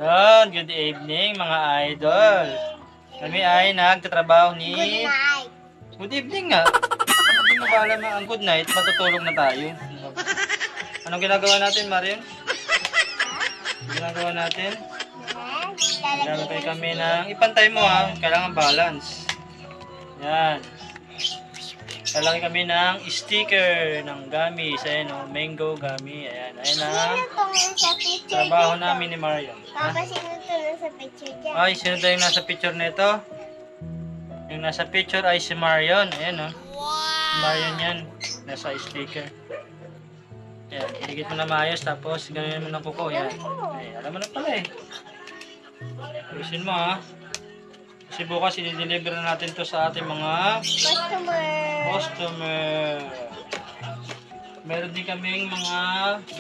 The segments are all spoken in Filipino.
Yun, good evening mga idol. Kami ay nagtatrabaho ni... Good night. Good evening nga. Hindi mo ba alam ang good night, matutulog na tayo. Anong ginagawa natin, Marion? Anong ginagawa natin? Lalagay kami ng... Ipantay mo ha, kailangan balance. Yan. Lalagay kami ng sticker ng gummy. Ayan o, mango gummy. Ayan, ayan na. Sino to sa picture Trabaho dito? namin ni Marion. Ha? Papa, sino to sa picture dyan? Ay, sino tayo yung nasa picture nito? Yung nasa picture ay si Marion. Ayan o. Si Marion yan. Nasa sticker. Ayan, higit mo na maayos. Tapos, gano'n mo ng kuko. Ayan. Ay, alam mo na pala eh. Ayusin mo ha. Kasi bukas, i-deliver na natin to sa ating mga customer. Meron din kaming mga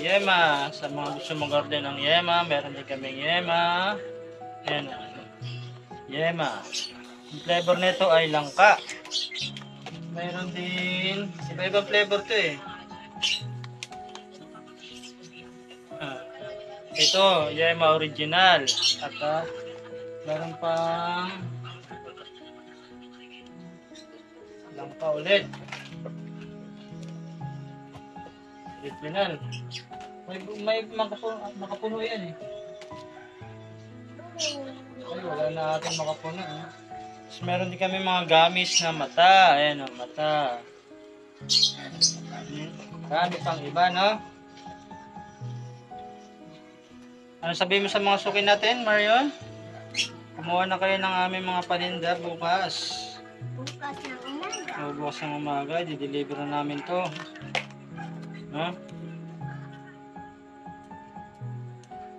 yema. Sa mga gusto mag-order ng yema, meron din kaming yema. Ayan. Yema. Yung flavor nito ay langka. Meron din, iba-ibang flavor to eh. Ito, yema original. At meron pang langka ulit. Original. May makapuno yan eh. Ay, wala na ating makapuno eh. Tapos meron din kami mga gamis na mata. Ayan o, mata. Marami pang iba, no? Ano sabihin mo sa mga suki natin, Marion? Kumuha na kayo ng aming mga paninda bukas. Bukas ng umaga. O, bukas ng umaga, di-deliver na namin to. No?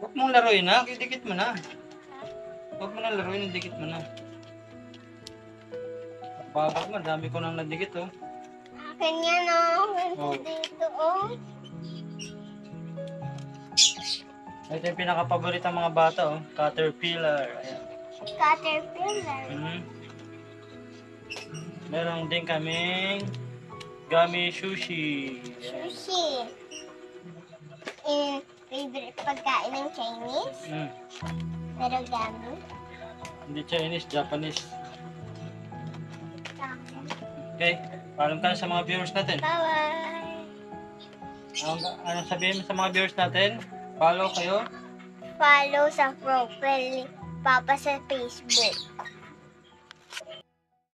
Huwag mong laruin ha, dikit mo na. Huwag mo na laruin, dikit mo na. Bagay mo, dami ko nang nadikit oh. Akin yan oh. Oh. Dito oh. Ito yung pinaka-paborito ng mga bata oh. Caterpillar. Ayan. Caterpillar. Meron din kaming gummy sushi. Ayan. Sushi. Favorite pagkain ng Chinese. Pero gummy. Hindi Chinese, Japanese. Okay, paalam ka na sa mga viewers natin. Bye-bye. Anong sabihin mo sa mga viewers natin? Follow kayo. Follow sa profile ni Papa sa Facebook.